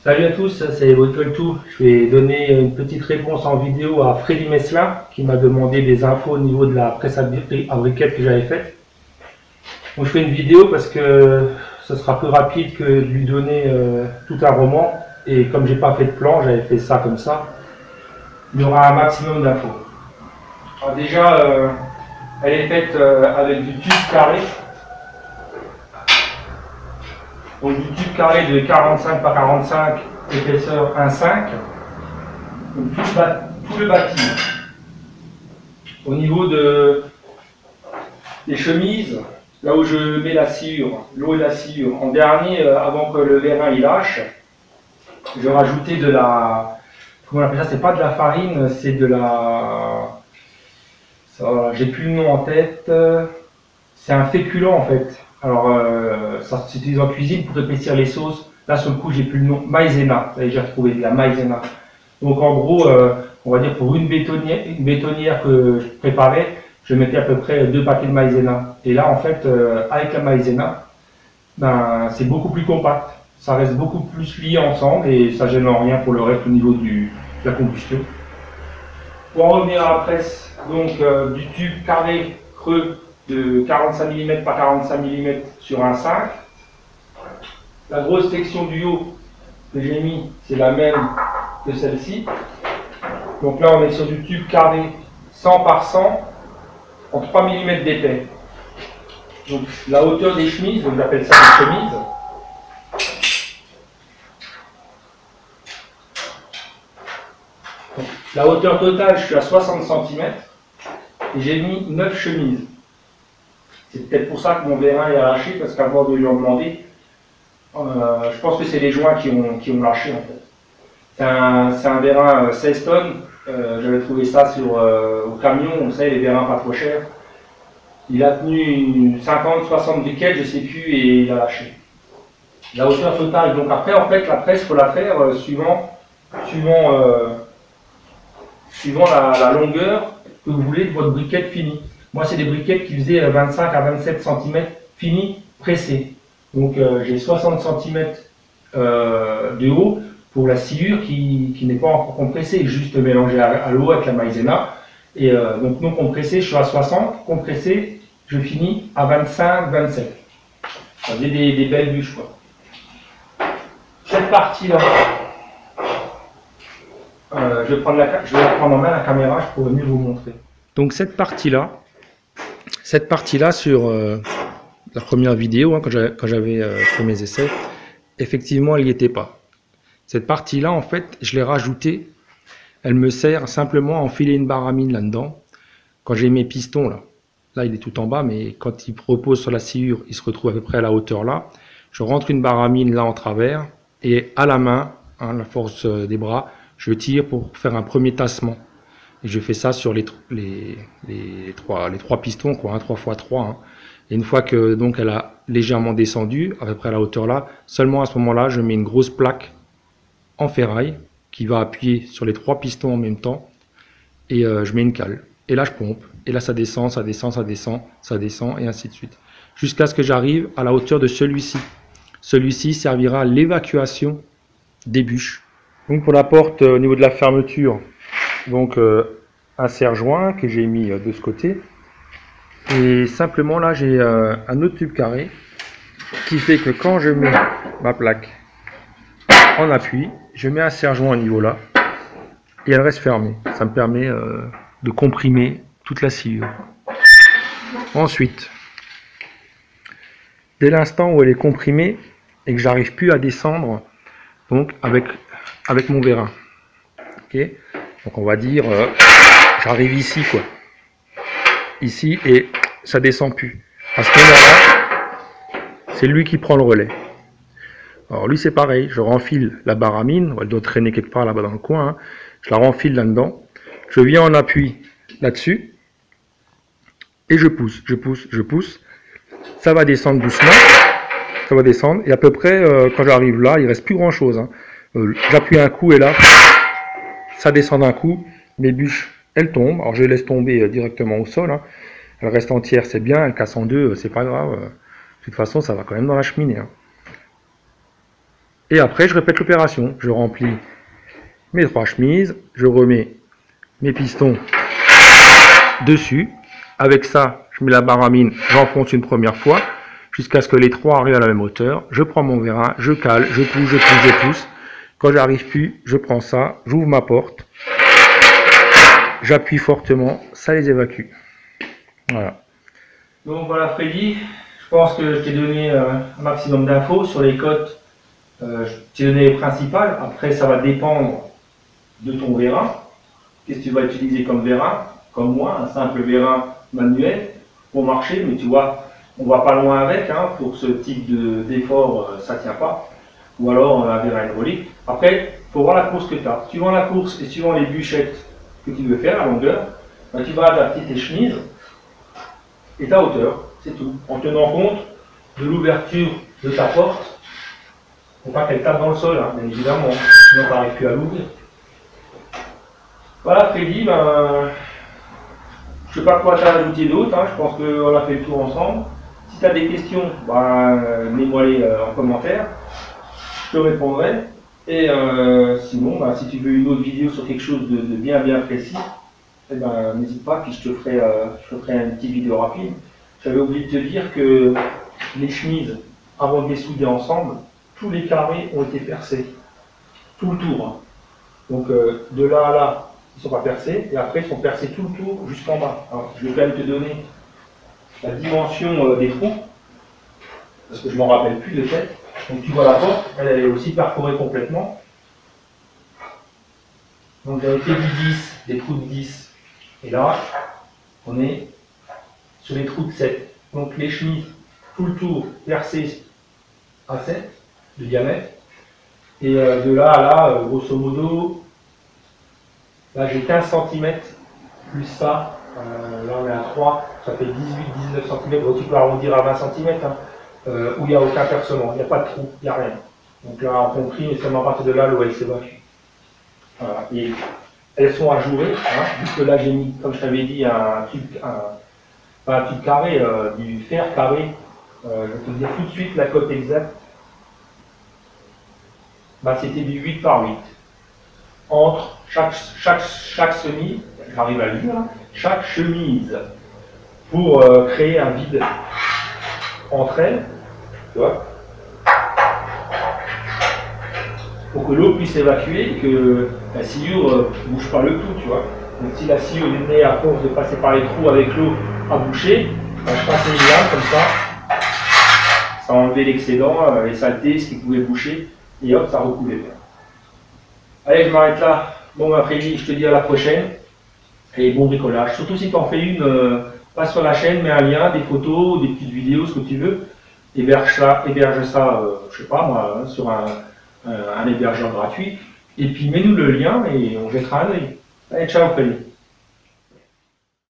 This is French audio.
Salut à tous, c'est Bottle2. Je vais donner une petite réponse en vidéo à Freddy Meslin qui m'a demandé des infos au niveau de la presse à briquettes que j'avais faite. Donc je fais une vidéo parce que ce sera plus rapide que de lui donner tout un roman. Et comme j'ai pas fait de plan, j'avais fait ça comme ça. Il y aura un maximum d'infos. Alors déjà, elle est faite avec du tube carré. Donc du tube carré de 45 par 45, épaisseur 1,5. Donc tout le bâtiment. Au niveau des chemises, là où je mets la sciure, l'eau et la sciure, en dernier, avant que le vérin il lâche, je rajoutais de la... Comment on appelle ça? C'est pas de la farine, c'est de la... J'ai plus le nom en tête. C'est un féculent en fait. Alors, ça s'utilise en cuisine pour épaissir les sauces. Là, sur le coup, j'ai plus le nom. Maïzena. J'ai retrouvé de la maïzena. Donc, en gros, on va dire pour une bétonnière que je préparais, je mettais à peu près 2 paquets de maïzena. Et là, en fait, avec la maïzena, ben, c'est beaucoup plus compact. Ça reste beaucoup plus lié ensemble et ça gêne en rien pour le reste au niveau de la combustion. Pour en revenir à la presse, donc du tube carré creux de 45 mm par 45 mm sur un 5. La grosse section du haut que j'ai mis, c'est la même que celle-ci. Donc là, on est sur du tube carré 100 par 100 en 3 mm d'épais. Donc la hauteur des chemises, donc j'appelle ça des chemises. Donc, la hauteur totale, je suis à 60 cm et j'ai mis 9 chemises. C'est peut-être pour ça que mon vérin est arraché, parce qu'avant de lui en demander, je pense que c'est les joints qui ont lâché en fait. C'est un vérin 16 tonnes, j'avais trouvé ça au camion, on sait les vérins pas trop chers. Il a tenu 50-60 briquettes, je sais plus, et il a lâché. La hauteur totale, donc après en fait la presse, il faut la faire suivant la longueur que vous voulez de votre briquette finie. Moi, c'est des briquettes qui faisaient 25 à 27 cm finies, pressées. Donc, j'ai 60 cm de haut pour la sciure qui n'est pas encore compressée, juste mélangée à l'eau avec la maïzena. Et donc, non compressée, je suis à 60. Compressée, je finis à 25-27. Ça faisait des belles bûches, quoi. Cette partie-là, je vais prendre en main la caméra, je pourrais mieux vous montrer. Donc, cette partie-là sur la première vidéo, hein, quand j'avais fait mes essais, effectivement, elle n'y était pas. Cette partie-là, en fait, je l'ai rajoutée. Elle me sert simplement à enfiler une baramine là-dedans. Quand j'ai mes pistons, là, il est tout en bas, mais quand il repose sur la sciure, il se retrouve à peu près à la hauteur là. Je rentre une baramine là en travers et à la main, hein, la force des bras, je tire pour faire un premier tassement. Et je fais ça sur les trois pistons, quoi, hein, 3x3. Hein. Et une fois que donc elle a légèrement descendu, à peu près à la hauteur là, seulement à ce moment-là, je mets une grosse plaque en ferraille qui va appuyer sur les 3 pistons en même temps. Et je mets une cale. Et là, je pompe. Et là, ça descend, ça descend, ça descend, ça descend, et ainsi de suite. Jusqu'à ce que j'arrive à la hauteur de celui-ci. Celui-ci servira à l'évacuation des bûches. Donc pour la porte au niveau de la fermeture, donc un serre-joint que j'ai mis de ce côté. Et simplement là j'ai un autre tube carré qui fait que quand je mets ma plaque en appui, je mets un serre-joint au niveau là et elle reste fermée. Ça me permet de comprimer toute la sciure. Ensuite, dès l'instant où elle est comprimée et que j'arrive plus à descendre, donc avec mon vérin. Okay. Donc on va dire, j'arrive ici quoi. Ici et ça descend plus. À ce moment-là, c'est lui qui prend le relais. Alors lui c'est pareil, je renfile la baramine, elle doit traîner quelque part là-bas dans le coin. Hein. Je la renfile là-dedans. Je viens en appui là-dessus. Et je pousse, je pousse, je pousse. Ça va descendre doucement. Ça va descendre. Et à peu près, quand j'arrive là, il ne reste plus grand-chose. Hein. J'appuie un coup et là, ça descend d'un coup. Mes bûches, elles tombent. Alors je les laisse tomber directement au sol. Hein. Elles restent entières, c'est bien. Elles cassent en deux, c'est pas grave. De toute façon, ça va quand même dans la cheminée. Hein. Et après, je répète l'opération. Je remplis mes 3 chemises, je remets mes pistons dessus. Avec ça, je mets la baramine, j'enfonce une première fois, jusqu'à ce que les 3 arrivent à la même hauteur. Je prends mon vérin, je cale, je pousse, je pousse, je pousse. Quand j'arrive plus, je prends ça, j'ouvre ma porte, j'appuie fortement, ça les évacue. Voilà. Donc voilà Freddy, je pense que je t'ai donné un maximum d'infos sur les cotes. Je t'ai donné les principales. Après, ça va dépendre de ton vérin. Qu'est-ce que tu vas utiliser comme vérin? Comme moi, un simple vérin manuel pour marcher, mais tu vois, on va pas loin avec. Hein, pour ce type d'effort, ça tient pas. Ou alors un vérin hydraulique. Après, il faut voir la course que tu as. Suivant la course et suivant les bûchettes que tu veux faire, la longueur, ben, tu vas adapter tes chemises et ta hauteur. C'est tout. En tenant compte de l'ouverture de ta porte. Il ne faut pas qu'elle tape dans le sol, hein, bien évidemment. Sinon, tu n'arrives plus à l'ouvrir. Voilà, Freddy, ben, je ne sais pas quoi t'as ajouté d'autre. Hein, je pense qu'on a fait le tour ensemble. Si tu as des questions, ben, mets-moi-les en commentaire. Je te répondrai. Et sinon, ben, si tu veux une autre vidéo sur quelque chose de bien précis, eh ben, n'hésite pas, puis je te ferai une petite vidéo rapide. J'avais oublié de te dire que les chemises, avant de les souder ensemble, tous les carrés ont été percés. Tout le tour. Hein. Donc de là à là, ils ne sont pas percés, et après ils sont percés tout le tour jusqu'en bas. Alors, je vais quand même te donner la dimension des trous, parce que je ne m'en rappelle plus de tête. Donc tu vois la porte, elle est aussi perforée complètement. Donc j'avais fait du 10, des trous de 10. Et là, on est sur les trous de 7. Donc les chemises, tout le tour percés à 7 de diamètre. Et de là à là, grosso modo, là j'ai 15 cm plus ça. Là on est à 3, ça fait 18-19 cm. Donc tu peux arrondir à 20 cm. Hein. Où il n'y a aucun percement, il n'y a pas de trou, il n'y a rien. Donc là, on compris, et seulement à partir de là, l'eau elle s'évacue. Voilà. Et elles sont ajourées, hein, puisque là j'ai mis, comme je t'avais dit, un tube carré, du fer carré. Je vais te dire tout de suite la cote exacte. Bah, c'était du 8 par 8. Entre chaque chemise, j'arrive à le dire, chaque chemise, pour créer un vide entre elles, tu vois, pour que l'eau puisse évacuer et que la sciure ne bouge pas le tout, tu vois. Donc si la sciure est née à force de passer par les trous avec l'eau à boucher, ben, je passe une lame comme ça a enlevé l'excédent, les saletés, ce qui pouvait boucher, et hop, ça recouvait bien. Allez, je m'arrête là. Bon après-midi, je te dis à la prochaine, et bon bricolage. Surtout si tu en fais une, passe sur la chaîne, mets un lien, des photos, des petites vidéos, ce que tu veux. Héberge ça je sais pas moi, sur un hébergeur gratuit. Et puis mets-nous le lien et on jettera un œil. Allez, ciao, Freddy.